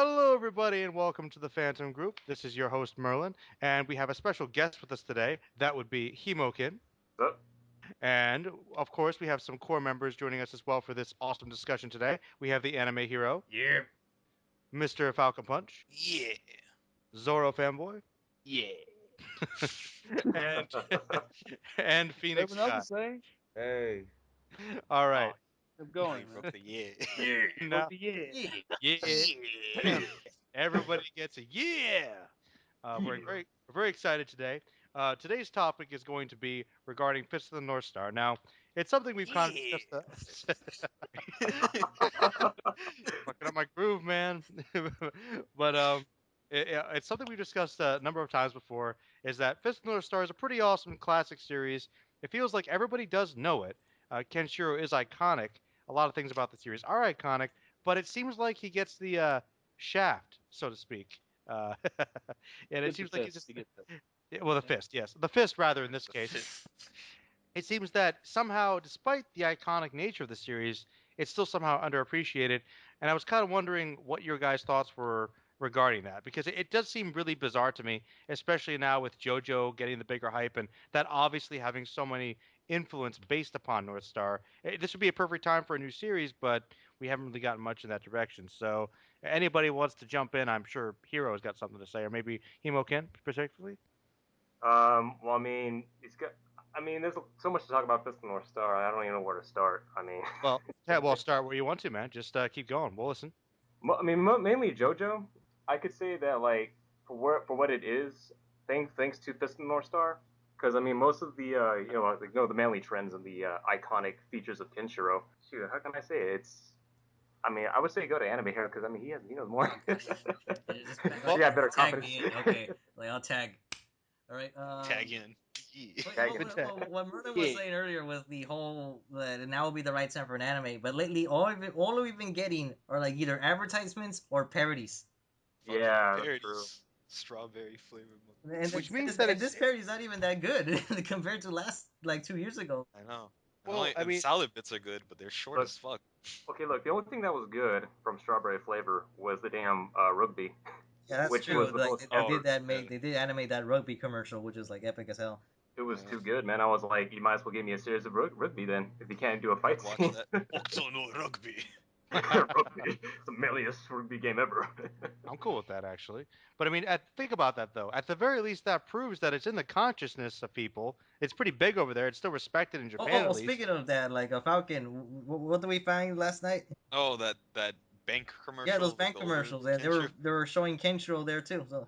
Hello, everybody, and welcome to the Phantom Group. This is your host, Merlin, and we have a special guest with us today. That would be Himookim. So, And, of course, we have some core members joining us as well for this awesome discussion today. We have the anime hero, Yeah. Mr. Falcon Punch, Yeah. Zoro Fanboy, Yeah. and and Phoenix Everyone else Sky. is saying, hey, All Oh, right. keep he going, man. broke the yeah. Yeah. Broke Now, the yeah. Yeah. yeah, Yeah. everybody gets a yeah. We're yeah. very excited today. Today's topic is going to be regarding Fist of the North Star. Now, it's something we've kind of Yeah. discussed. Fucking up my groove, man. but it's something we've discussed a number of times before. Is that Fist of the North Star is a pretty awesome classic series. It feels like everybody does know it. Kenshiro is iconic. A lot of things about the series are iconic, but it seems like he gets the shaft, so to speak. Uh, and it Get the seems like he's fist. just You get the well, the yeah. fist, yes, the fist rather in this The case. fist. It seems that somehow, despite the iconic nature of the series, it's still somehow underappreciated. And I was kind of wondering what your guys' thoughts were regarding that, because it does seem really bizarre to me, especially now with JoJo getting the bigger hype and that obviously having so many influence based upon North Star. This would be a perfect time for a new series, but we haven't really gotten much in that direction. So, anybody wants to jump in, I'm sure Hero's got something to say, or maybe Himo Ken specifically. Well, I mean, it's got. I mean, there's so much to talk about Fist of the North Star. I don't even know where to start. I mean, Well, yeah, well, start where you want to, man. Just keep going. We'll listen. mainly JoJo. I could say that like for what it is, thanks to Fist of the North Star, because I mean most of the the manly trends and the iconic features of Kenshiro. Shoot, how can I say it? It's. I mean, I would say go to AnimeHERO because I mean he knows more. Just Well, He got better tag confidence. me in. Okay. Like I'll tag. All right. Tag in. Yeah. Tag it. What Merlin was Yeah. saying earlier was the whole that now would be the right time for an anime, but lately all we've been getting are like either advertisements or parodies. Fucking Yeah, that's true. parodies. Strawberry flavored. And which this, means this that and it's this parody's not even that good compared to last like 2 years ago. I know. And well, only I and mean, salad bits are good, but they're short Look, as fuck. okay, look. The only thing that was good from Strawberry Flavor was the damn rugby, Yeah, that's which true. was the Like most they Oh, did ever. that yeah. make they did animate that rugby commercial, which is like epic as hell. It was Yeah. too good, man. I was like, you might as well give me a series of rugby then, if you can't do a I'd fight watch scene. that. Hokuto no rugby. Rugby, it's the manliest rugby game ever. I'm cool with that actually. But I mean, think about that though. At the very least, that proves that it's in the consciousness of people. It's pretty big over there. It's still respected in Japan at least. Speaking of that, like a Falcon, what did we find last night? Oh, that bank Yeah, those commercial with bank the older commercials, and Kenshiro. they were showing Kenshiro there too. So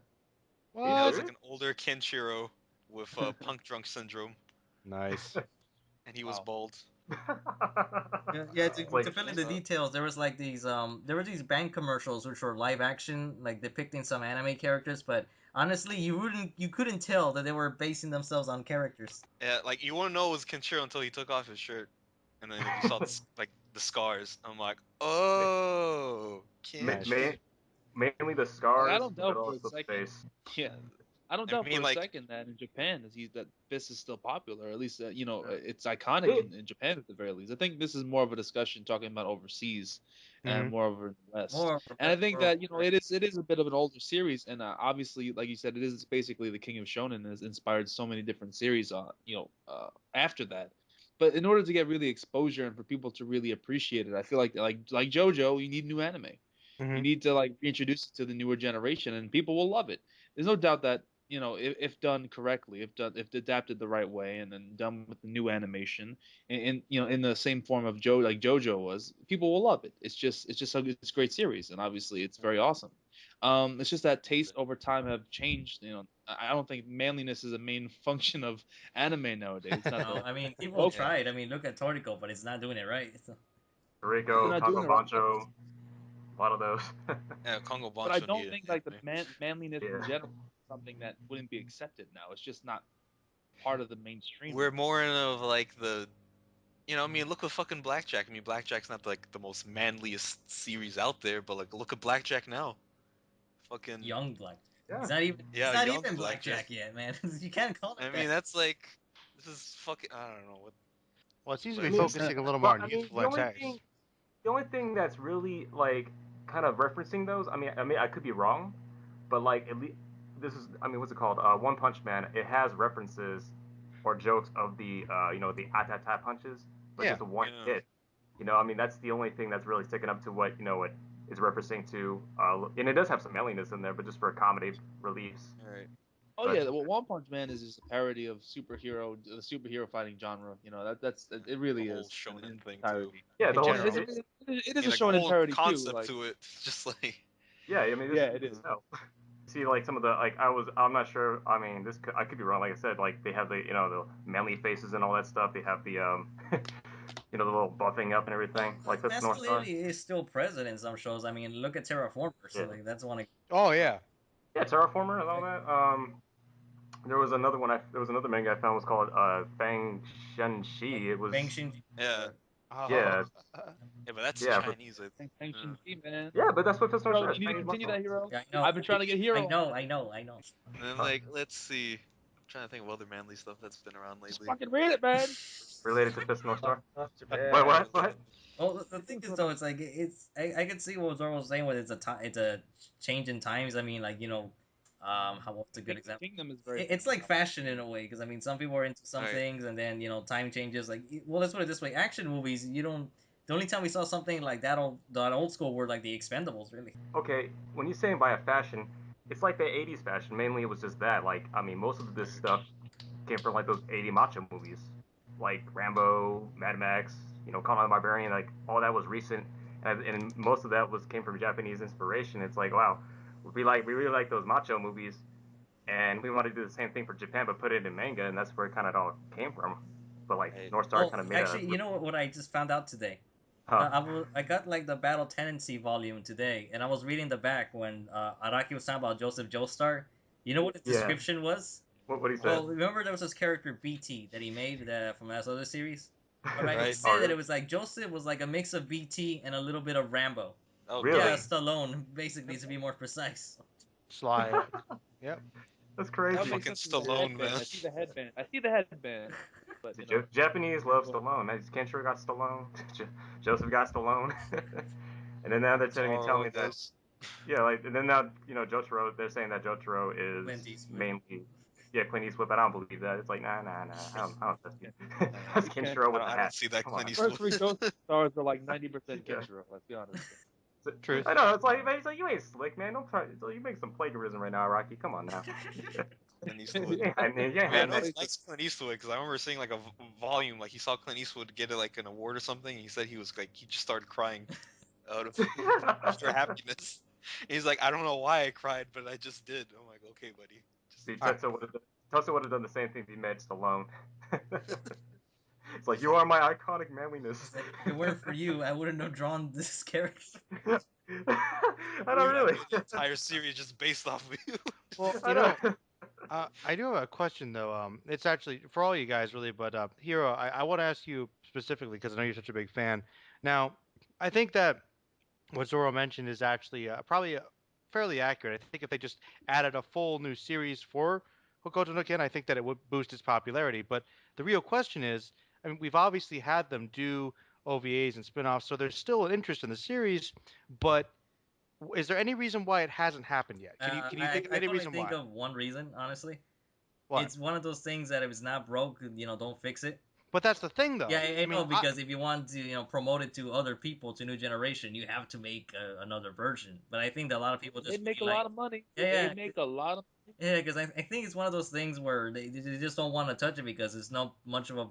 Are you Yeah, it What? was serious? like an older Kenshiro with punk drunk syndrome, Nice. and he was Wow. bald. yeah, It's to like, fill in the details, there was like these there were these bank commercials which were live action, like depicting some anime characters, but honestly, you couldn't tell that they were basing themselves on characters. Yeah, like you wouldn't know it was Kenshiro until he took off his shirt, and then if you saw the scars, I'm like, oh, Nice. Kench. mainly the Like I scars, don't but doubt for a also the second. face. Yeah. I don't I doubt mean, for a like, second that in Japan that this is still popular. At least Yeah. it's iconic It, in Japan at the very least. I think this is more of a discussion talking about overseas and Hmm. more over in the West. More And I think more that it is a bit of an older series, and obviously, like you said, it is basically the King of Shonen and has inspired so many different series. After that. But in order to get really exposure and for people to really appreciate it, I feel like JoJo, you need new anime. You Hmm. need to like reintroduce it to the newer generation, and people will love it. There's no doubt that if done correctly, if adapted the right way, and then done with the new animation, in the same form of JoJo was, people will love it. It's a great series, and obviously it's very awesome. It's just that taste over time have changed. I don't think manliness is a main function of anime nowadays. It's not no, the I mean people focus. Yeah, tried. I mean look at Toriko, but it's not doing it right. So, They're Rico, not doing Congo it right. Bancho, a lot of those. yeah. Congo But I Bancho don't needed think an like the anime. manliness in Yeah. general is something that wouldn't be accepted now. It's just not part of the mainstream We're anymore. more in of like I mean, look at fucking Blackjack. I mean, Blackjack's not like the most manliest series out there, but like, look at Blackjack now. Fucking young black. Yeah. He's yeah, not young even Blackjack. blackjack yet, man. You can't call it I mean, that. that's like this is fucking. I don't know what, Well, it seems to I be but mean, focusing a little more well, on I mean, youthful attacks. the only thing that's really like kind of referencing those. I mean, I could be wrong, but like at least this is. I mean, what's it called? One Punch Man. It has references or jokes of the the at punches, but Yeah. just a one Yeah. hit. I mean, that's the only thing that's really sticking up to what what is referencing to. And it does have some manliness in there, but just for comedy reliefs. All right. Oh But yeah, well, One Punch Man is just a parody of the superhero fighting genre. That's it. Really The whole is an shonen thing too. entirety. yeah, In the whole general. It is a Like the shonen whole parody too. concept Like, to it. It's just like yeah. I mean, this yeah, it is. hell. See, like some of the like I'm not sure. I mean, I could be wrong. Like I said, like they have the the manly faces and all that stuff. They have the the little buffing up and everything, like that's North Star. Masculinity is still present in some shows. I mean, look at Terraformers. Yeah. Like that's one. Oh yeah. Yeah, Terraformer and all that. There was another one. There was another manga I found was called Fang Shen Shi. It was Bang Shinji. yeah. Oh. yeah, Yeah, but that's yeah, but Chinese. I think. Thank Yeah. you, man. yeah, but that's what Fist Bro, North you need to Chinese continue muscle. that, hero. Yeah, I know. I've been trying to get hero. I know. And then Huh. like let's see. I'm trying to think of other manly stuff that's been around Just lately. fucking read it, man. Related to Fist North Star. Yeah. What? Well, the thing is though, it's like I can see what Zoro was saying with it's a change in times. I mean, like how what's a good example? Kingdom is very. It's like fashion in a way because I mean some people are into some Right. things and then time changes. Like well, let's put it this way: action movies, you don't. The only time we saw something like that old school were like the Expendables, really. Okay, when you're saying by a fashion, it's like the '80s fashion. Mainly, it was just that. Like, I mean, most of this stuff came from like those '80 macho movies, like Rambo, Mad Max, Conan the Barbarian. Like, all that was recent, and most of that came from Japanese inspiration. It's like, wow, we really like those macho movies, and we want to do the same thing for Japan, but put it in manga, and that's where it kind of all came from. But like Right. North Star Oh, kind of made actually, you know what I just found out today? huh? I got like the Battle Tendency volume today, and I was reading the back when Araki was talking about Joseph Joestar. You know what his Yeah. description was? What he said? Well, remember there was this character BT that he made from that other series? Alright, he Right. said Oh, that really? it was like Joseph was like a mix of BT and a little bit of Rambo. Oh, Really? Yeah, Stallone, basically, to be more precise. Sly. Yep. That's That crazy. makes Fucking sense with the Stallone, headband. man. I see the headband. But Japanese love Stallone. Kenshiro got Stallone. Joseph got Stallone. And then now they're telling Zoro me that does. yeah, like and then now Jotaro. They're saying that Jotaro Clint is Eastwood. mainly Clint Eastwood, but I don't believe that. It's like nah. I don't trust you. That's you can't. Kenshiro with the I hat. don't see that Come Clint on. First Eastwood. three Ghost stars are like 90% Yeah. Kenshiro. Let's be honest. Truth. I know it's like you ain't slick, man. Don't try. You make some plagiarism right now, Rocky. Come on now. Clint Eastwood. yeah, I mean, yeah, Man, man. that's Clint Eastwood because I remember seeing like a volume, like he saw Clint Eastwood get like an award or something. And he said he was like he just started crying out of pure happiness. And he's like, I don't know why I cried, but I just did. I'm like, okay, buddy. Just See, Ah, Tetsuo would have done the same thing if he met Stallone. It's like you are my iconic manliness. It's like, if it weren't for you, I wouldn't have drawn this character. I don't really. made the entire series just based off of you. well, I don't. I do have a question though. It's actually for all you guys really, but Hero, I want to ask you specifically because I know you're such a big fan. Now, I think that what Zoro mentioned is actually probably fairly accurate. I think if they just added a full new series for Hokuto no Ken, I think that it would boost its popularity. But the real question is, I mean, we've obviously had them do OVAs and spin-offs, so there's still an interest in the series. But is there any reason why it hasn't happened yet? Can you think of I any can only reason think why? of one reason, honestly. What? It's one of those things that if it's not broke, don't fix it. But that's the thing, though. Yeah, I I mean, know because if you want to, promote it to other people, to new generation, you have to make another version. But I think that a lot of people They just make a really like, lot of money. yeah, They make a lot of. yeah, because I think it's one of those things where they just don't want to touch it because it's not much of a.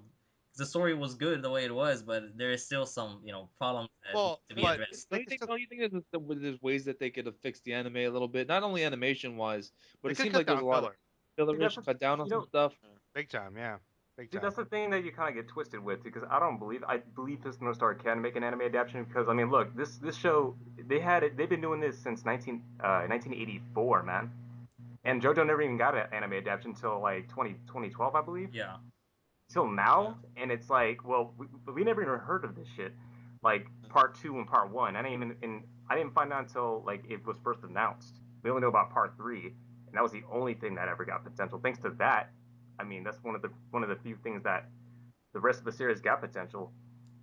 The story was good the way it was, but there is still some problems that need well, to be but addressed. they can still Don't you think there's ways that they could have fixed the anime a little bit, not only animation wise, but they it could seemed cut like there was down a lot of filler, See, that's fillerish, cut down on some stuff. big time. Yeah, big see, time. that's the thing that you kind of get twisted with because I believe Piston No Star can make an anime adaptation because I mean, look, this show they've been doing this since 1984, man, and JoJo never even got an anime adaptation until like 2012, I believe. Yeah, Till now, and it's like, well, we never even heard of this shit. Like part two and part one, I didn't find out until like it was first announced. We only know about part three, and that was the only thing that ever got potential. Thanks to that, I mean, that's one of the few things that the rest of the series got potential.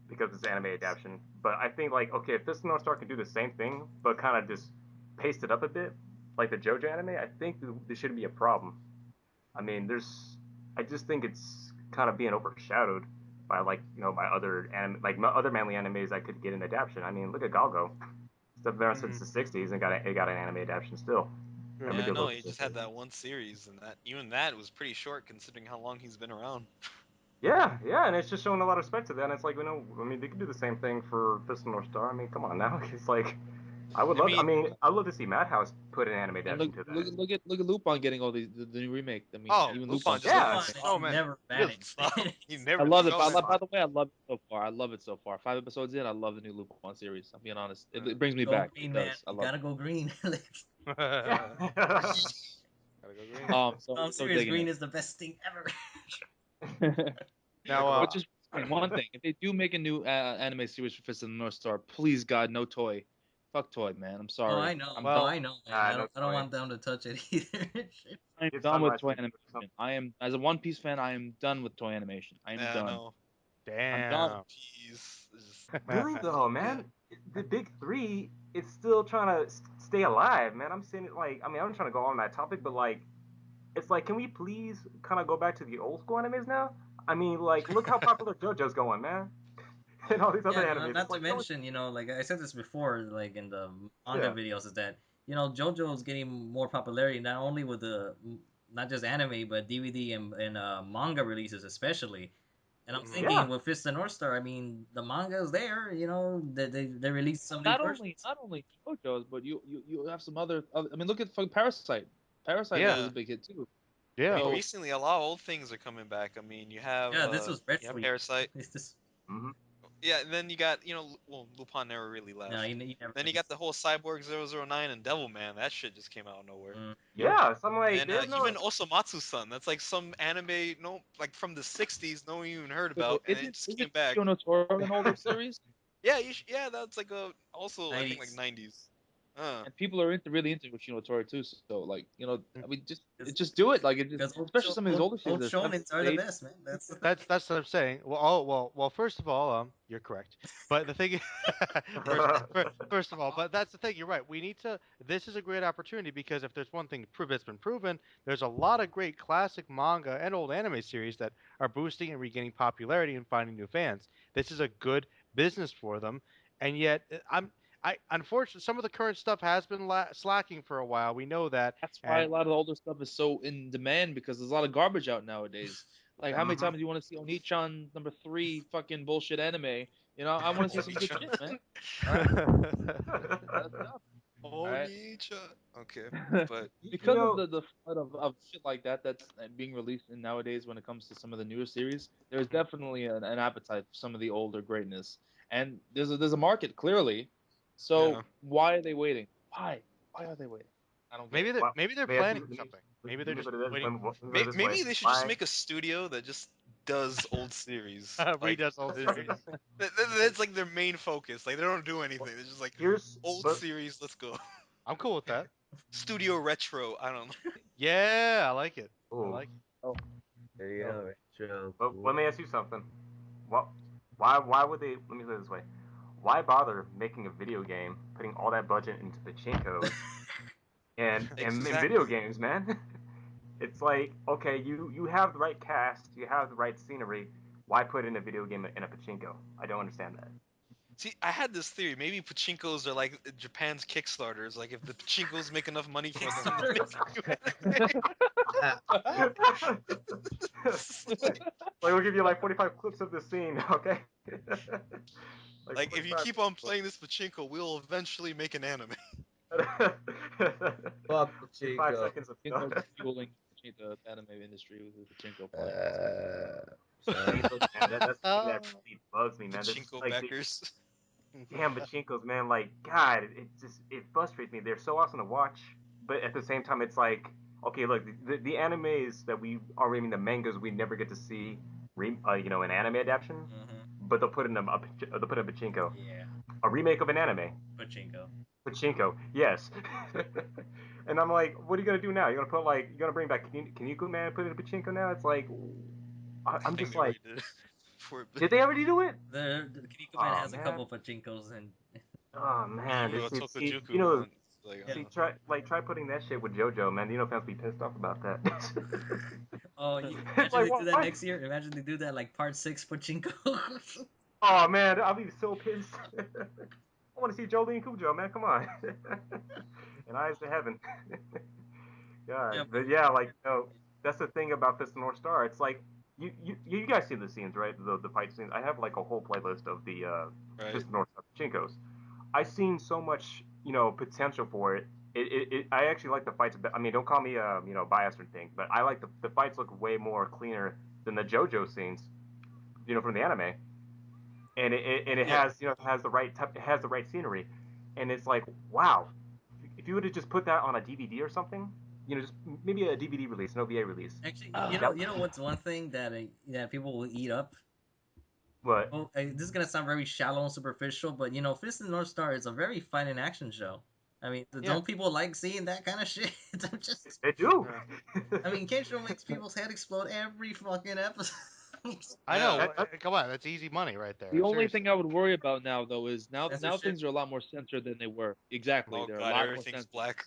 because it's anime adaptation. But I think like okay, if Fist of the North Star can do the same thing, but kind of just paste it up a bit, like the JoJo anime, I think there shouldn't be a problem. I mean, I just think it's kind of being overshadowed by like by other like other manly animes that could get an adaptation. I mean, look at Galgo. Stuff been around since the '60s and it got an anime adaptation still. Yeah. Yeah, I know. He just had that one series, and that was pretty short considering how long he's been around. Yeah, yeah, and it's just showing a lot of respect to that. And it's like, I mean, they could do the same thing for Fist of the North Star. I mean, come on now. It's like, I mean, I'd love to see Madhouse put an anime And adaptation to that. look at Lupin getting all the new remake. I mean, Oh, even Lupin Lupin. just Yeah. looks So many. never Really? vanished. He I never love it. leaves. By the way, I love it so far. I love it so far. 5 episodes in, I love the new Lupin series. I'm being honest. It brings me Go back. green, It man. does. I You love gotta go green. Yeah. Gotta go green. it. No, I'm So serious. digging Green it. is the best thing ever. Now, But just one thing: if they do make a new anime series for Fist of the North Star, please God, no toy. Fuck toy, man. I'm sorry. Oh, I know. I'm Well, I know, man. I I know, don't Troy. want them to touch it either. I'm It's done with Sunrise toy Studios or something. animation. I am, as a One Piece fan, I am done with toy animation. I am Yeah, I done. know. I'm done. damn. Jeez. Really though, man, the big three is still trying to stay alive, man. I'm saying it like, I mean, I'm trying to go on that topic, but like, it's like, can we please kind of go back to the old school animes now? I mean, like, look how popular JoJo's going, man, and all these other Yeah, animes. not It's to like, mention, like I said this before, like in the manga yeah, videos, is that JoJo is getting more popularity not only with not just anime but DVD and manga releases especially. And I'm Mhm. thinking yeah. with Fist and North Star, I mean the manga is there, they released some new Not versions. only JoJo's, but you have some other. I mean, look at fucking Parasite. Parasite Yeah, was Yeah. a big hit too. I yeah. mean, So recently a lot of old things are coming back. I mean, Yeah, this was you have retro. Parasite. It's just Mm-hmm. Yeah, and then you got, well, Lupin never really no, left. he never Then you got released. the whole Cyborg 009 and Devilman. That shit just came out of nowhere. Mm. Yep. Yeah, so I'm like, And there's no. even Osamatsu-san, that's like some anime, no, like from the 60s, no one even heard about, and it just isn't came back. Shino Toro an older series? Yeah, yeah, that's like also I think like 90s. 90s. Uh, And people are really into Shino Toro too. So like I mean, Because just do it. Like because especially some of these older series. old They're 70s, shonens are the 80s. best, man. That's That's what I'm saying. Well, well. First of all, you're correct. But the thing, first of all, but that's the thing. You're right. We need to. This is a great opportunity because if there's one thing that's been proven, there's a lot of great classic manga and old anime series that are boosting and regaining popularity and finding new fans. This is a good business for them, and yet I unfortunately some of the current stuff has been slacking for a while. We know that, That's why a and lot of the older stuff is so in demand because there's a lot of garbage out nowadays. Like how many Mhm. times do you want to see Onichan #3 fucking bullshit anime? I want to see some good shit, man. All right, that's enough. All right. Oni-chan. Okay, but You Because of know, the flood of shit like that's being released in nowadays when it comes to some of the newer series, there's definitely an appetite for some of the older greatness, and there's a market clearly. So yeah. why are they waiting? Why are they waiting? I don't get it. well, maybe they're let planning something. Maybe they're me just put it this, waiting. let me put it this way. Maybe they should just Why? make a studio that just does old series. Like Redoes old series. that's like their main focus. Like they don't do anything. They're just like Here's, old but series. Let's go. I'm cool with that. Studio retro. I don't know. Yeah, I like it. I oh, like it. Oh, there you go. Retro. but Cool. let me ask you something. What? Why would they? Let me put it this way. Why bother making a video game, putting all that budget into pachinko and video Exactly. games, man? It's like, okay, you have the right cast, you have the right scenery. Why put in a video game in a pachinko? I don't understand that. See, I had this theory. Maybe pachinkos are like Japan's Kickstarters. Like if the pachinkos make enough money for them, they'll make a new anime. like we'll give you like 45 clips of the scene, okay? Like Like if you 45 keep on playing this pachinko, we'll eventually make an anime. Fuck in 5 Pachinko. seconds of Pachinko's stuff. fueling the anime industry with the Pachinko play. Sorry. Man, that's the thing that really bugs me, man. This Pachinko like backers. damn pachinkos, man. Like God, it frustrates me. They're so awesome to watch, but at the same time, it's like okay, look, the animes that we are reading, the mangas we never get to see, an anime adaptation, but they'll put in they'll put in a pachinko, Yeah, a remake of an anime, Pachinko. pachinko, yes. And I'm like, what are you gonna do now? You're gonna put you're gonna bring back Kiniko Man, and put it in pachinko now? It's like, I I'm think just they like, already did. For Did they already do it? The Kinnikuman Aw, has a man. couple pachinkos and Oh man, Hero see, Tokujuku, you know, man. It's like, Yeah. see, try putting that shit with JoJo, man. You know, fans be pissed off about that. oh, It's imagine like, they do that why? next year. Imagine they do that like part 6 pachinko. Oh man, I'll be so pissed. I want to see Jolene Cujo, man. Come on. And Eyes to Heaven. God, Yep. but yeah, like that's the thing about Fist of North Star. It's like you guys see the scenes, right? The fight scenes. I have like a whole playlist of the right. Fist of North Star Chinkos. I've seen so much, potential for it. I actually like the fights. I mean, don't call me biased or anything, but I like the fights look way more cleaner than the JoJo scenes, from the anime. And it Yeah. has the right scenery, and it's like, wow, if you would have just put that on a DVD or something, just maybe a DVD release, an OVA release. Actually, that- you know what's one thing that that people will eat up? But Well, this is gonna sound very shallow and superficial, but Fist and North Star is a very fun and action show. I mean, Yeah. don't people like seeing that kind of shit? I'm just, they do. I mean, Kenshiro makes people's head explode every fucking episode. I know. Yeah. Come on, that's easy money right there. The only Seriously. thing I would worry about now, though, is now Censorship. things are a lot more censored than they were. Exactly, Oh they're a god, lot more everything's censored. black.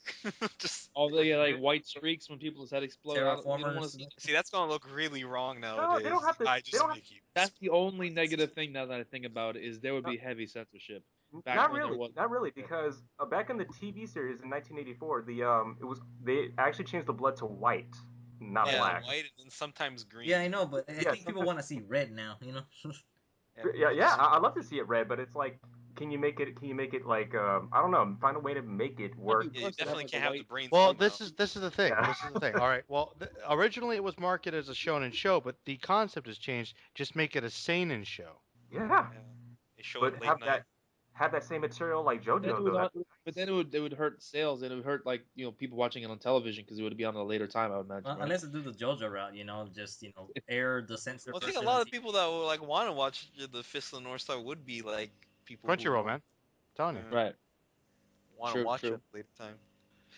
Just All the like white streaks when people's head explode. You don't want Terraformers. to see. see, that's gonna look really wrong No, nowadays. they don't have to. I They just don't have, make you. That's the only negative thing now that I think about it, is there would be heavy censorship. Back not when there really, was. not really, because back in the TV series in 1984, they actually changed the blood to white, not Yeah, black. white and then sometimes green. Yeah, I know, but I Yeah, think people want to see red now. Yeah, I love to see it red, but it's like, can you make it like, I don't know, find a way to make it work. Yeah, you definitely can't have the brain Well, cell now. this is the thing. Yeah. This is the thing. All right. Well, originally it was marketed as a shonen show, but the concept has changed. Just make it a seinen show. Yeah, Yeah. They show but it late night. have that same material like Then it JoJo would, though. but then it would hurt sales, and it would hurt people watching it on television because it would be on a later time. I would imagine. Well, Right? unless they do the JoJo route, just air the censor. Well, I think a version lot on of people that would like want to watch the Fist of the North Star would be like people Crunchyroll, who man. I'm telling you. Right. want to True, watch true. it at a later time.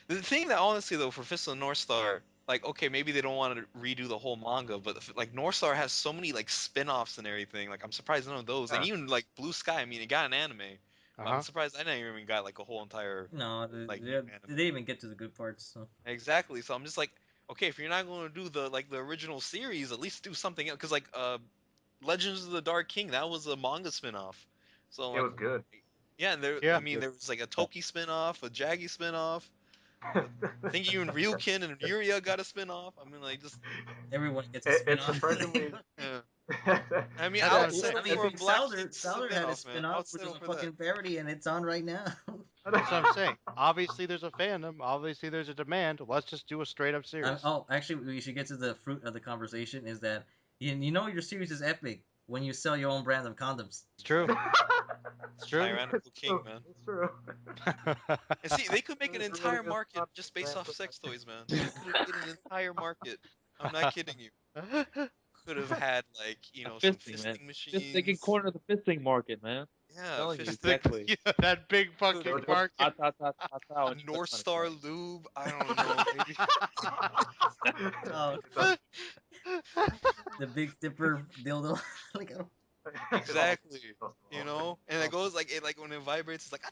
The thing that honestly though for Fist of the North Star, like okay maybe they don't want to redo the whole manga, but like North Star has so many like spin-offs and everything. Like I'm surprised none of those, and even like Blue Sky. I mean, it got an anime. But I'm surprised I never even got like a whole entire No, like they new anime. didn't even get to the good parts. So. Exactly. So I'm just like, okay, if you're not going to do the original series, at least do something else. Because like Legends of the Dark King, that was a manga spin-off. So It like, was good. yeah, and there, Yeah. I mean, there was like a Toki spin-off, a Jaggy spin-off. I think even Ryukin and Yuria got a spin-off. I mean, like just Everyone gets a It's spin-off. surprisingly. yeah. I mean, That's I what would I'm settle I mean, for a Black Sounder Kid had a spin-off, man. I would spin-off, which is settle a for that. fucking parody, and it's on right now. That's what I'm saying. Obviously, there's a fandom. Obviously, there's a demand. Let's just do a straight up series. Actually, we should get to the fruit of the conversation. Is that you know your series is epic when you sell your own brand of condoms. It's true. It's true. Tyrannical King, man. It's true. And see, they could make an It really entire is market not just based bad. off sex toys, man. They could have made an entire market. I'm not kidding you. Could have had like some Fisting, man. fisting machines. Just they can corner the fisting market, man. Yeah, Telling you, fisting. exactly. Yeah, that big fucking Good. market. When you North click on it, Star right. Lube. I don't know, maybe. Oh. The big dipper dildo. like, Exactly. And it goes like when it vibrates, it's like.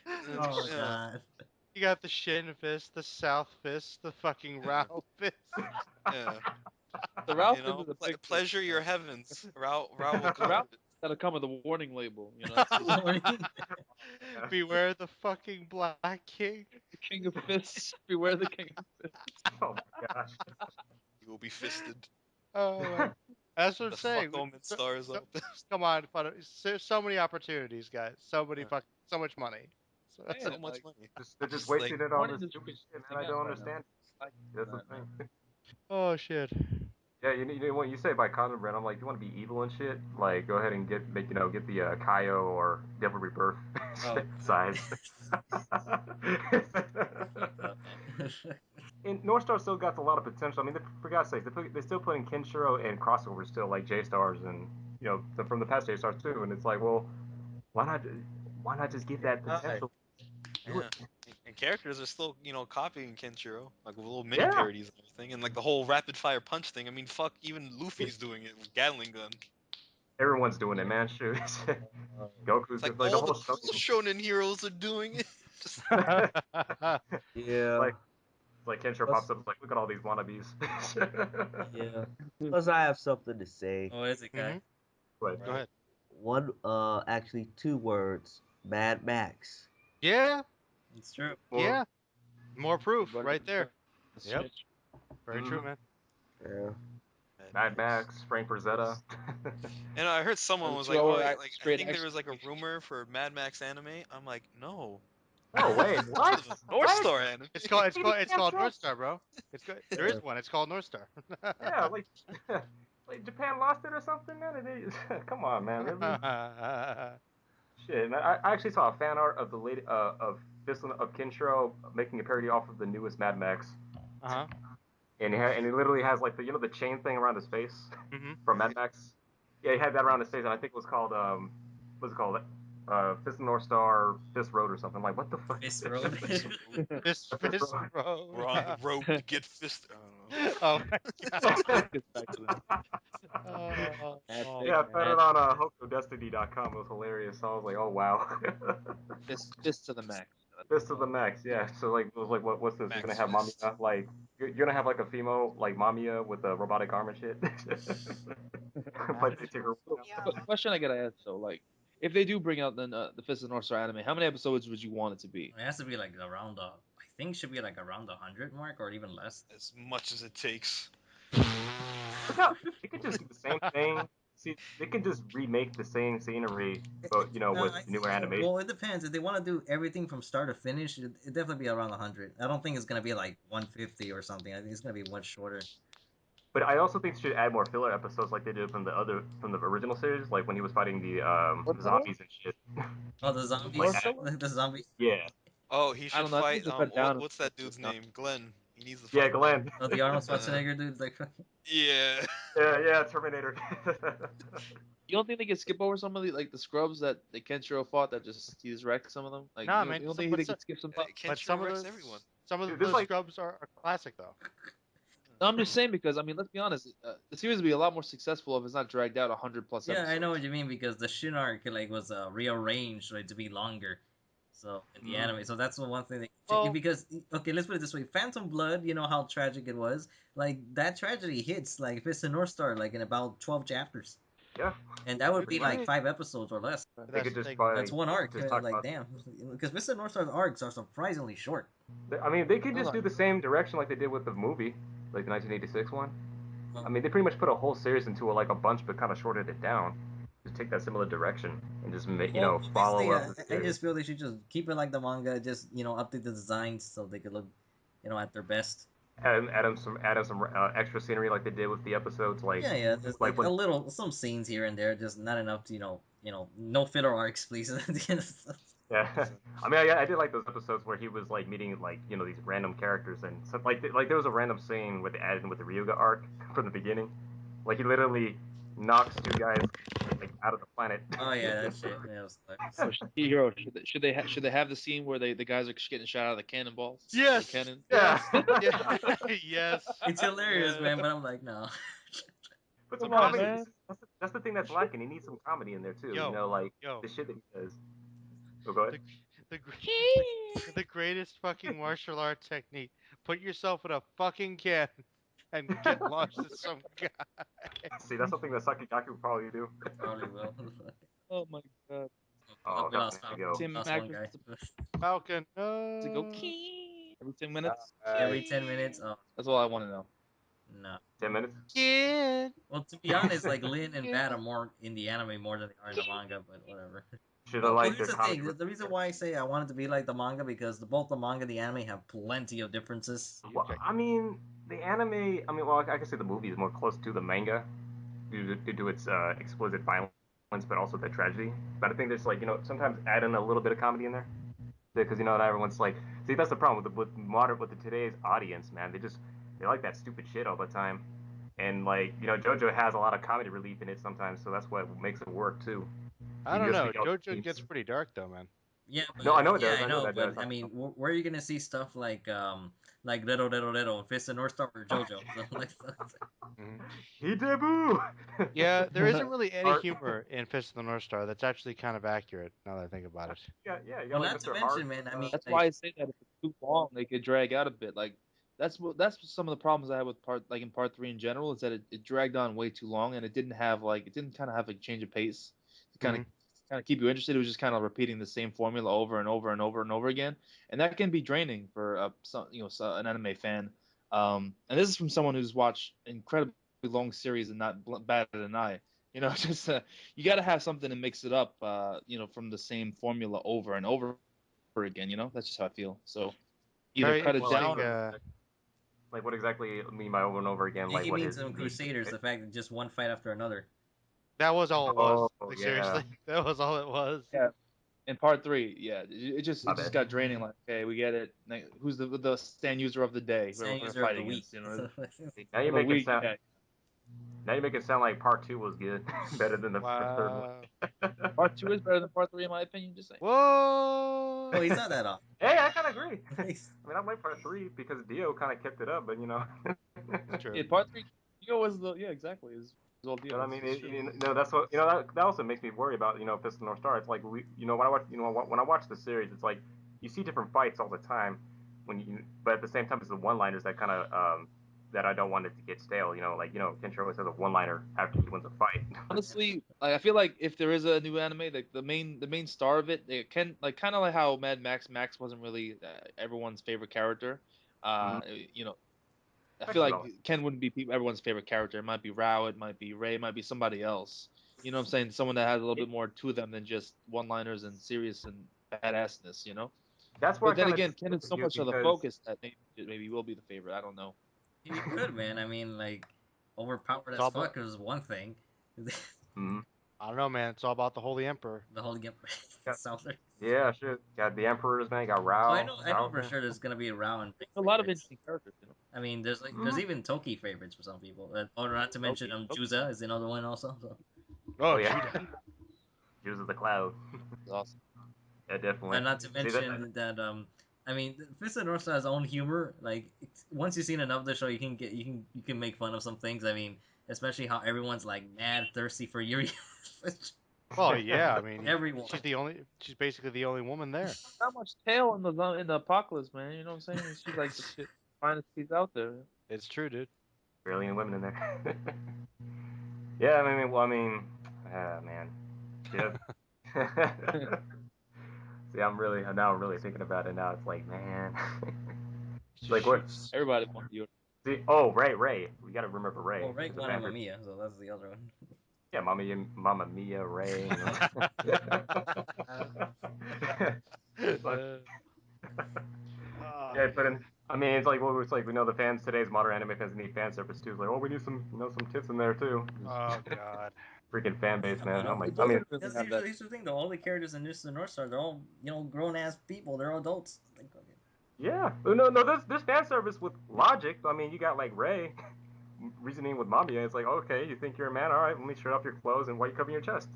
And oh yeah. god. You got the Shin Fist, the South Fist, the fucking Ralph Fist. Yeah. The Ralph is a big Pleasure your heavens. Raul will The come. Ralph gotta come with a warning label. That's just Beware the fucking Black King. the king of fists. Beware the king of fists. Oh my gosh. You will be fisted. Oh, that's what I'm The saying. fuck omen stars out there. Come on, so many opportunities, guys. So much money. So, Man, So much like, money. They're just Just wasting like- it on Porn this industry stupid is shit, missing man. I out don't right now. understand. Like That's the that, man. thing. oh shit. Yeah, you know what you say by condom brand. I'm like, you want to be evil and shit? Like, go ahead and get the Kaio or Devil Rebirth Oh. size. And North Star still got a lot of potential. I mean, for God's sakes, they're still putting Kenshiro and crossovers still, like J Stars and from the past J Stars too. And it's like, well, why not just give that potential? Yeah. And characters are still, copying Kenshiro, like with little mini Yeah. parodies and everything, and like the whole rapid fire punch thing. I mean, fuck, even Luffy's doing it with Gatling gun. Everyone's doing it, man. Shoot. Goku's It's like like the all the whole cool shonen heroes are doing it. Just Yeah. like like Kenshiro Plus- pops up like, look at all these wannabes. Yeah. Plus, I have something to say. Oh, is it, guy? Mhm. But Go ahead. One, actually, 2 words. Mad Max. Yeah, It's true. yeah. More proof But- right there. Yep. That's- Very true, man. Yeah. Mad Max, Frank Rosetta. And I heard someone was 2 like, "Oh, hour like I straight think there was like a action. rumor for Mad Max anime." I'm like, "No, No way. What? This is a North What? Star anime." It's called Damn North Star, bro. There is one. It's called North Star. Yeah, like like Japan lost it or something, man. Come on, man. Really? Shit, man. I actually saw a fan art of the late of this one of Kinshiro making a parody off of the newest Mad Max, Uh-huh. and he literally has like the the chain thing around his face Mhm. from Mad Max. Yeah, he had that around his face, and I think it was called what's it called? Fist of the North Star, Fist Road or something. Like, what the fuck? Fist Road. Fist Fist Road. We're on the road to get fisted. I don't know. Oh my god. Gets back to that. Oh, oh, Yeah, I man. found it on HokutoDestiny.com. It was hilarious. So I was like, oh wow. Fist to the max. Fist of the Max, yeah. So like, it was like, what's this? You're gonna have Max Fist. Mamiya, like, you're gonna have like a female like Mamiya with a robotic arm and shit. But they take her. But question I gotta ask though, like, if they do bring out the Fist of the North Star anime, how many episodes would you want it to be? It has to be like around the. I think it should be like around the 100 mark or even less. As much as it takes. No, they could just do the same thing. See, they could just remake the same scenery, but with newer animation. Well, it depends. If they want to do everything from start to finish, it definitely be around 100. I don't think it's gonna be like 150 or something. I think it's gonna be much shorter. But I also think they should add more filler episodes like they did from the original series, like when he was fighting the What's that? zombies and shit. Oh, the zombies. Like, The zombies. Yeah, Oh, he I should don't know, I fight. think they cut down What's that the dude's stuff. name? Glenn. He needs to yeah, fight. Glenn. Oh, the Arnold Schwarzenegger dude. Like, Yeah. Yeah, Terminator. You don't think they could skip over some of the scrubs that the Kenshiro fought that he just wrecked some of them? Like, Nah, you man, don't some- think but they some- could skip some? But Kenshiro some of wrecks those, everyone. some of Dude, those there's, like- scrubs are classic though. No, I'm just saying because I mean, let's be honest, the series would be a lot more successful if it's not dragged out 100 plus yeah, episodes. I know what you mean because the Shin arc like was rearranged to be longer. So in the anime, so that's the one thing that Well- because okay, let's put it this way: Phantom Blood, you know how tragic it was. Like that tragedy hits like Fist of North Star like in about 12 chapters, Yeah, and that would be like Right. 5 episodes or less. they could the just thing. probably That's one arc. just talk Like about. damn, because Fist of North Star's arcs are surprisingly short. I mean, they could Hold just on. do the same direction like they did with the movie, like the 1986 one. Well- I mean, they pretty much put a whole series into like a bunch, but kind of shortened it down. Just take that similar direction and just make follow basically, up. I just feel they should just keep it like the manga, just update the designs so they could look, at their best. add some extra scenery like they did with the episodes, like Yeah, there's like like when- a little, some scenes here and there, just not enough to, no filler arcs, please. yeah. I mean, I did like those episodes where he was like meeting like these random characters and stuff. Like there was a random scene where they added in with the Ryuga arc from the beginning. Like he literally knocks 2 guys like out of the planet. Oh yeah, that shit. Yeah, it was So, hero, should they have the scene where the guys are getting shot out of the cannonballs? Yes. The cannon. Yeah. Yeah. Yes. It's hilarious, Yeah. man. But I'm like, no. But some Come on, comedy. man. That's the thing that's lacking. He needs some comedy in there too. Yo, Like yo. the shit that he does. Oh, go ahead. The greatest fucking martial art technique. Put yourself in a fucking can and get launched at some guy. See, that's something that Sakigaki would probably do. Probably will. Oh my god. Oh, We lost there we Falcon. go. Tim Lost one Magnus guy. Falcon. to go key every 10 minutes. Every 10 minutes. Oh That's all I want to know. no. 10 minutes. Kid. Well, to be honest, like Lin and Bat are more in the anime more than they are in the manga, but whatever. Should Well, have liked here's their the thing. comic. The reason why I say I want it to be like the manga because both the manga and the anime have plenty of differences. Well, I mean, the anime. I mean, well, I can say the movie is more close to the manga due to its explicit violence, but also the tragedy. But I think there's like sometimes add in a little bit of comedy in there because not everyone's like. See, that's the problem with today's audience, man. They like that stupid shit all the time, and like JoJo has a lot of comedy relief in it sometimes, so that's what makes it work too. I don't Just know. because JoJo it's- gets pretty dark though, man. Yeah, but No, I know it yeah, does. I I know know, that but does. I mean, where are you gonna see stuff like Little, Fist of North Star or JoJo? So, like, Mhm. He debut. Yeah, there isn't really any Art. humor in Fist of the North Star. That's actually kind of accurate now that I think about it. Yeah, you got well, like not to Mr. Art. mention, man. I mean, That's like, why I say that if it's too long, they could drag out a bit. Like that's some of the problems I had with in part three in general is that it dragged on way too long and it didn't kind of have a change of pace to Mhm. kind of keep you interested. It was just kind of repeating the same formula over and over and over and over again, and that can be draining for an anime fan. And this is from someone who's watched incredibly long series and not batted an eye. Just you got to have something to mix it up. From the same formula over and over again. That's just how I feel. So either Very cut it Well, interesting. down or like what exactly you mean by over and over again? Like he what means his some the Crusaders. The fact that just one fight after another. That was all it Oh was. Like yeah, seriously, that was all it was. yeah. In part three, yeah, my it just bad. got draining. Like, okay, we get it. Like, who's the stand user of the day? We're Sand gonna user of fight the week. against. Now you Of the make it week. sound. Yeah. Now you make it sound like part two was good, better than the third one. Wow. Part two is better than part three in my opinion. Just saying. Oh, he's Whoa. not that off. Hey, I kind of agree. Nice. I mean, I like part three because Dio kind of kept it up, but It's true. Yeah, part three. Was the yeah exactly is all But deal. I mean, It's true. that's what that also makes me worry about Fist of North Star. It's like when I watch when I watch the series, it's like you see different fights all the time but at the same time, it's the one-liners that kind of that I don't want it to get stale. Kenshiro always has a one-liner after he wins a fight. Honestly, like, I feel like if there is a new anime, like the main star of it, it can like kind of like how Mad Max wasn't really everyone's favorite character. Mhm. Uh, you know, I Max feel is like awesome. Ken wouldn't be everyone's favorite character. It might be Rao, it might be Ray, it might be somebody else. You know what I'm saying? Someone that has a little bit more to them than just one-liners and serious and badassness. That's where I But then kind of again, Ken disagree is with so you much of the because focus that maybe he will be the favorite. I don't know. You could, man. I mean, like, overpowered It's as all about. fuck is one thing. mhm. I don't know, man. It's all about the Holy Emperor. The whole game sounds like. Yeah, shit. Got the Emperors, man. Got Oh, Rao. I know Rao's for there. sure there's gonna be a round and big A lot of favorites. interesting characters. I mean, there's Mhm. even Toki favorites for some people. Or not to mention Okay, okay. Juza is another one also. So. Oh Oh, yeah, Judah. Jews of the Cloud. It's awesome. Yeah, definitely. And not to See that? mention that I mean, Fist of the North Star has own humor. Like once you've seen enough of the show, you can make fun of some things. I mean, especially how everyone's like mad thirsty for Yuri. Well, yeah. I mean, Everyone. She's basically the only woman there. Not much tail in the apocalypse, man. You know what I'm saying? She's like the finest piece out there. It's true, dude. Barely any women in there. Yeah, man. Yeah. See, I'm really thinking about it now. It's like, man. It's like what? She's. Everybody wants you. See, oh, Ray. We gotta remember Ray. Well, Ray He's a wanted vampire. Mamiya, so that's the other one. Yeah, Mama Mia, Ray. But Oh, yeah, but man. I mean, it's like it's like we know the fans today's modern anime fans need fan service too. It's like, oh, we need some tits in there too. Oh God. Freaking fan base, man. No, Oh my, It I mean, doesn't really that's have that. usually the thing. Though all the characters in this the North Star, they're all grown ass people. They're all adults. Like, okay. yeah. No. There's fan service with logic. I mean, you got like Ray reasoning with Mamiya. It's like, okay, you think you're a man? All right, let me strip off your clothes and why you cover your chest.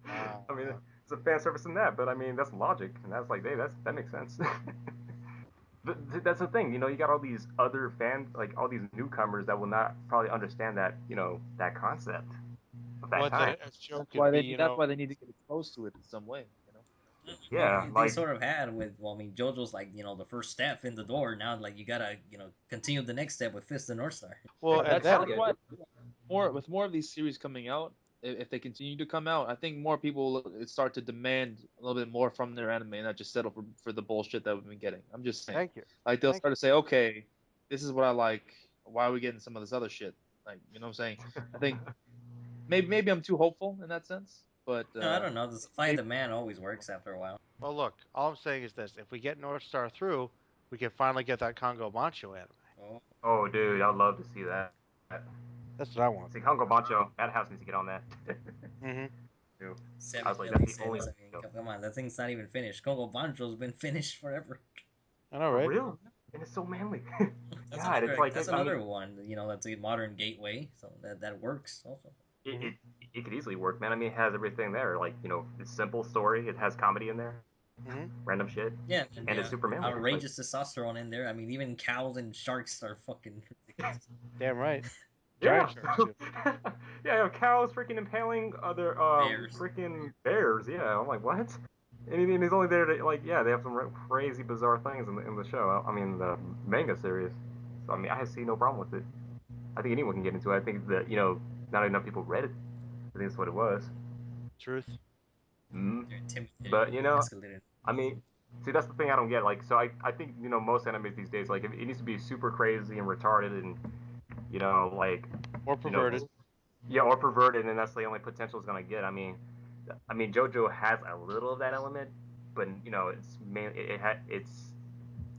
Wow. I mean, it's a fan service in that, but I mean, that's logic, and that's like, hey, that makes sense. But that's the thing, you got all these other fans, like all these newcomers that will not probably understand that, that concept of that What time. that a show That's could why be, that's why they need to get exposed to it in some way. Well, Yeah, they like, sort of had with. Well, I mean, JoJo's like the first step in the door. Now, like you gotta continue the next step with Fist of North Star. well, and That's that hell that's yeah. why more of these series coming out, if they continue to come out, I think more people will start to demand a little bit more from their anime and not just settle for the bullshit that we've been getting. I'm just saying. thank you. Like they'll Thank start to say, okay, this is what I like. Why are we getting some of this other shit? Like, you know what I'm saying? I think maybe I'm too hopeful in that sense, but No, I don't know. The supply and maybe demand always works after a while. Well, look, all I'm saying is this: if we get North Star through, we can finally get that Congo Bancho anime. Oh, Oh, dude, I'd love to see that. That's what I want. See, Congo Bancho, Madhouse needs to get on that. Hmm. Dude, I seven was like, that's the only millisections. I mean, show. come on, that thing's not even finished. Congo Bancho's been finished forever. I know, For right? real? And it's so manly. That's God, it's another. like, That's I mean, another one. That's a modern gateway, so that works also. it, Hmm. it it could easily work, man. I mean, it has everything there. Like, it's simple story. It has comedy in there, Hmm. random shit, Yeah, and it's super manly. outrageous testosterone in there. I mean, even cows and sharks are fucking ridiculous. Damn right. Yeah. Giant sharks too. Yeah, cows freaking impaling other Bears. freaking bears. Yeah, I'm like, what? And he's only there to like, yeah, they have some crazy bizarre things in the show. I mean, the manga series. So I mean, I see no problem with it. I think anyone can get into it. I think that not enough people read it. I think that's what it was. Truth. Mm. They're intimidated, But escalated. I mean, see, that's the thing I don't get. Like, so I think most animes these days, like, it needs to be super crazy and retarded, and like, Or perverted. yeah, or perverted, and that's the only potential it's gonna get. I mean, JoJo has a little of that element, but it's it's.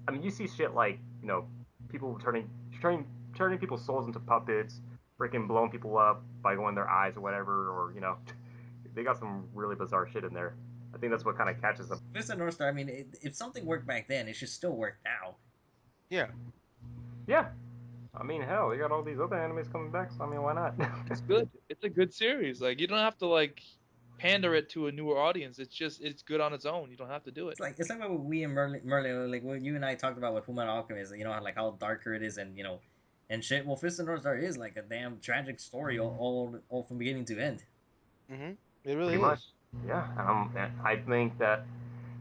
I mean, you see shit like people turning people's souls into puppets, freaking blowing people up by going their eyes or whatever, or they got some really bizarre shit in there. I think that's what kind of catches them. Fist of North Star. I mean, if something worked back then, it should still work now. Yeah. Yeah, I mean, hell, they got all these other animes coming back, so I mean, why not? It's good. It's a good series. Like you don't have to like pander it to a newer audience. It's good on its own. You don't have to do it. It's like what we and Merlin, like what you and I talked about with Fullmetal Alchemist. Like how darker it is, and shit. Well, Fist of North Star is like a damn tragic story, all from beginning to end. Hmm. It really Pretty much. is. Yeah, and I think that.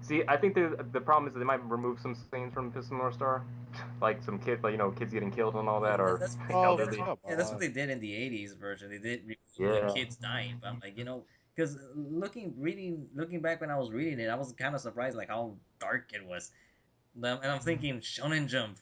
See, I think the problem is that they might remove some scenes from Fist of North Star, like some kids, like kids getting killed and all that, or That's Oh, that's elderly. come that's what on. they did in the '80s version. They did remove the Yeah. kids dying, but like because looking back when I was reading it, I was kind of surprised like how dark it was. And I'm thinking Shonen Jump,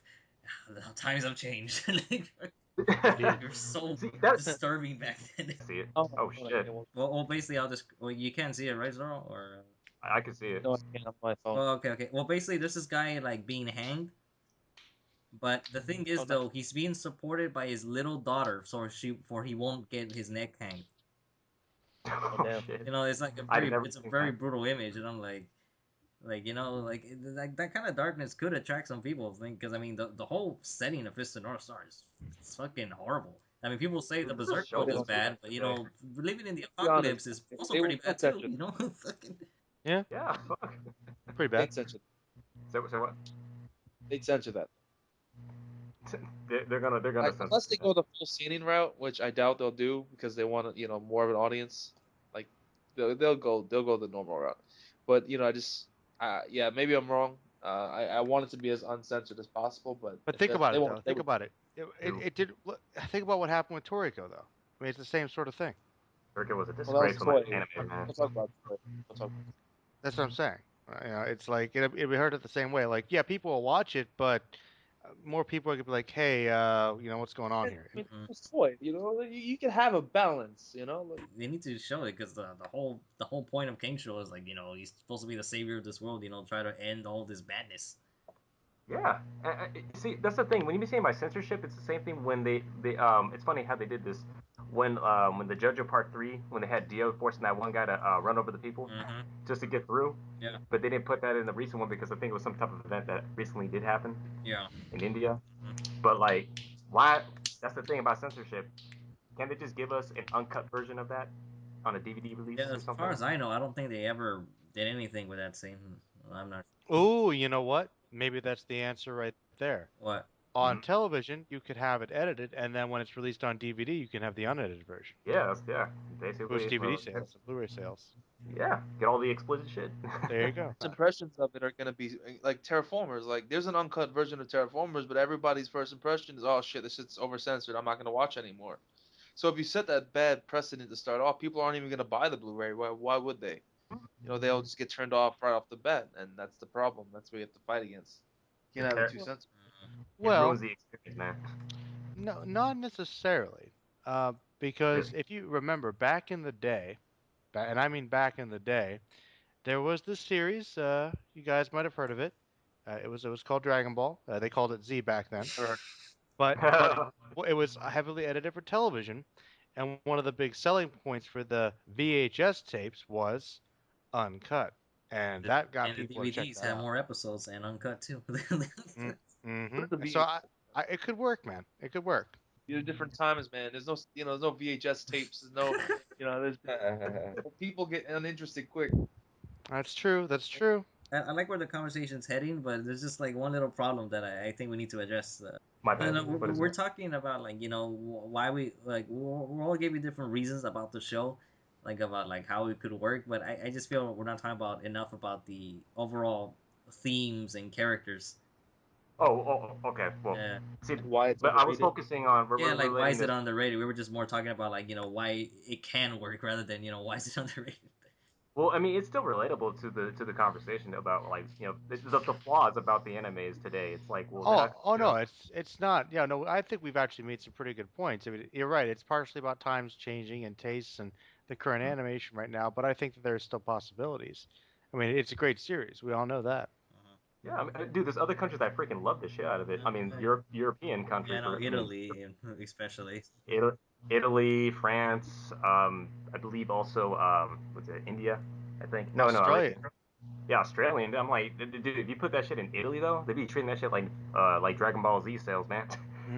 how times have changed. Like, Indeed. you're so See that. disturbing back then. See it. Oh, Oh hold on, shit. Well, basically, you can't see it, right, Zoro? Or I can see it. no, I can't on my phone. well, okay. Well, basically, there's this guy like being hanged, but the thing Oh, is, no. though, he's being supported by his little daughter, for he won't get his neck hanged. Oh Damn. shit. It's like I never it's a seen very that. brutal image, and I'm like that kind of darkness could attract some people, I think, because I mean the whole setting of Fist of North Star is it's fucking horrible. I mean, people say the This is a Berserk show world is this bad, but today. living in the Be honest, apocalypse is also they pretty will bad too. censor. Fucking Yeah. Yeah. Fuck. Pretty bad. They'd censor. So what? They'd censor that. They're gonna Like censor unless they that. go the full scening route, which I doubt they'll do because they want more of an audience. Like they'll go the normal route. But yeah, maybe I'm wrong. I want it to be as uncensored as possible, but But if think about they it won't. though. Think about it. It did. Think about what happened with Toriko though. I mean, it's the same sort of thing. Turkey was a Well, that was disgrace on that toy. anime, man. We'll talk about toy. We'll talk. That's what I'm saying. It's like it we heard it the same way. Like, yeah, people will watch it, but more people are gonna be like, hey, what's going on I here? mean, it's toy. You can have a balance. Like, they need to show it because the whole point of Kingshiro is like he's supposed to be the savior of this world. Try to end all this badness. Yeah. See, that's the thing. When you be saying by censorship, it's the same thing when they it's funny how they did this when the JoJo Part 3 when they had Dio forcing that one guy to run over the people Mm-hmm. just to get through. Yeah. But they didn't put that in the recent one because I think it was some type of event that recently did happen Yeah. in India. Mhm. But like, why? That's the thing about censorship. Can't they just give us an uncut version of that on a DVD release Yeah. or As far something? as I know, I don't think they ever did anything with that scene. I'm not. Oh, you know what? Maybe that's the answer right there. What? On Mhm. television, you could have it edited, and then when it's released on DVD, you can have the unedited version. Yeah. Boost Basically, DVD well, sales and Blu-ray sales. yeah, get all the explicit shit. There you go. first impressions of it are gonna be like Terraformers. Like, there's an uncut version of Terraformers, but everybody's first impression is, "Oh shit, this shit's over censored. I'm not gonna watch anymore." So if you set that bad precedent to start off, people aren't even gonna buy the Blu-ray. Why would they? They'll just get turned off right off the bat, and that's the problem. That's what you have to fight against. You can't have it too censored. It ruins Well, the experience, man. no, not necessarily, because Really. if you remember back in the day, and I mean back in the day, there was this series. You guys might have heard of it. It was called Dragon Ball. They called it Z back then. Never heard. But it was heavily edited for television, and one of the big selling points for the VHS tapes was uncut, and that got And the people to check DVDs that have out. more episodes and uncut too. Mm-hmm. What's the So VHS? it could work, man. It could work. These are different times, man. There's no VHS tapes. There's no You know, there's people get uninterested quick. That's true. That's true. I like where the conversation's heading, but there's just like one little problem that I think we need to address. My bad. We're talking about like why we like we're all giving different reasons about the show, like about like how it could work, but I just feel we're not talking about enough about the overall themes and characters. Okay. Well, Yeah. see, Why it's but I was underrated. focusing on Yeah, like why is it this. underrated? We were just more talking about like why it can work rather than why is it underrated. Well, I mean, it's still relatable to the conversation about like the flaws about the animes today. It's like, well, Oh, that oh no, it's not. Yeah, no, I think we've actually made some pretty good points. I mean, you're right. It's partially about times changing and tastes and the current animation right now, but I think that there's still possibilities. I mean, it's a great series. We all know that. yeah, I mean, dude, there's other countries that freaking love the shit out of it. I mean, European countries Yeah, no, for I mean, Italy especially. Italy, Italy, France, I believe also what's it, India? I think. No, Australia. yeah, Australian. I'm like, dude, if you put that shit in Italy though, they'd be treating that shit like Dragon Ball Z sales, man.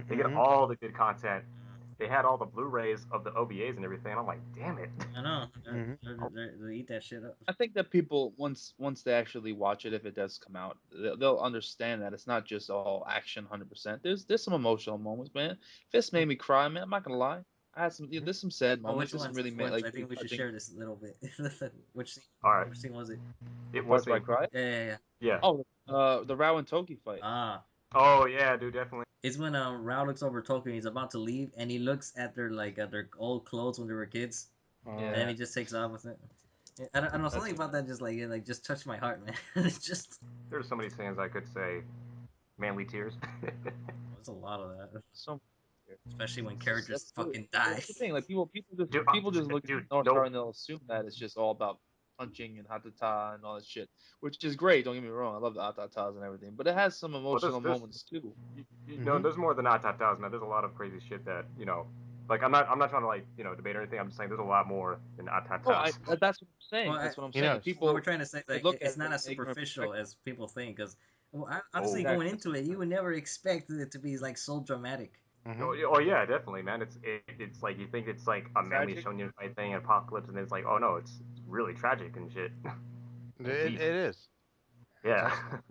They get Mm-hmm. all the good content. They had all the Blu-rays of the OVAs and everything. I'm like, damn it. I know. Mm-hmm. They eat that shit up. I think that people once they actually watch it, if it does come out, they'll understand that it's not just all action 100%. There's some emotional moments, man. This made me cry, man. I'm not gonna lie. I had some. There's some sad Oh, moments. which There's some ones? really Which ones? like I think we should touching share this a little bit. Which scene? All right, Which scene was it? what parts where I scene? cried. Yeah. Yeah. Oh, the Rao and Toki fight. Ah, Oh yeah, dude, definitely. it's when Rao looks over Tokyo and he's about to leave, and he looks at their old clothes when they were kids, and then Yeah. he just takes off with it. Yeah, I don't know. Something about that just like just touched my heart, man. It's just There's so many scenes I could say. Manly tears. there's a lot of that, So especially when that's characters fucking die. that's the thing. Like people just look at Dude, North Star nope. and they'll assume that it's just all about punching and hatata and all that shit, which is great. Don't get me wrong. I love the hatatas and everything, but it has some Well, emotional moments too. Mm-hmm. there's more than atatas, man. There's a lot of crazy shit that like I'm not trying to like debate or anything. I'm just saying there's a lot more than Oh, atatas. that's what I'm saying. Well, That's what I'm You saying. know, Like what we're people trying to say, they like, look at it's it not as in an ignorant superficial perspective. as people think. Because, Oh, honestly, going Exactly. into it, you would never expect it to be like so dramatic. mm-hmm. oh yeah, definitely, man. It's like you think it's like a manly Tragic. shonen fight thing, apocalypse, and it's like, oh no, it's really tragic and shit and It deep. is. It's Yeah. excellent.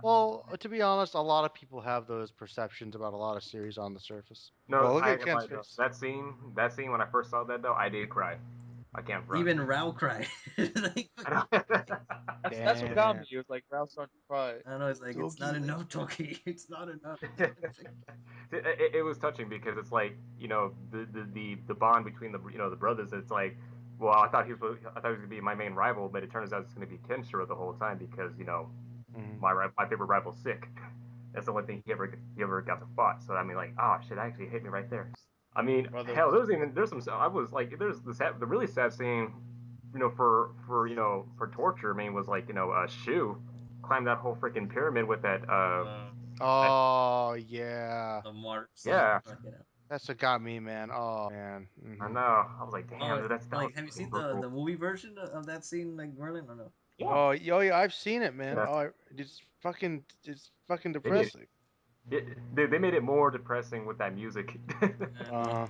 Well, to be honest, a lot of people have those perceptions about a lot of series on the surface. No, Well, look I at ain't gonna Ken's lie though. face. That scene when I first saw that though, I did cry. I can't front. Even Rao cried. Like, That's what got Damn. me. It was like Ralph started to cry. I know it's like it's not Toki. enough, Toki. It's not enough. It was touching because it's like the bond between the brothers. It's like, well, I thought he was gonna be my main rival, but it turns out it's gonna be Kenshiro the whole time because Mm-hmm. my favorite rival's sick. That's the one thing he ever got to fought. So I mean, like, oh shit, that actually hit me right there. I mean, Brother, hell, there's some. I was like, there's the really sad scene, for torture. I mean, was like Shu climbed that whole freaking pyramid with that Oh, yeah. The marks. yeah. That's what got me, man. Oh, man. I Mm-hmm. know. I was like, damn, Oh, dude, that was like, have you fucking seen the brutal. the movie version of that scene, like Merlin, or no? Yeah, Oh, yeah, I've seen it, man. yeah. Oh, it's fucking They made depressing. they made it more depressing with that music. Yeah, Uh,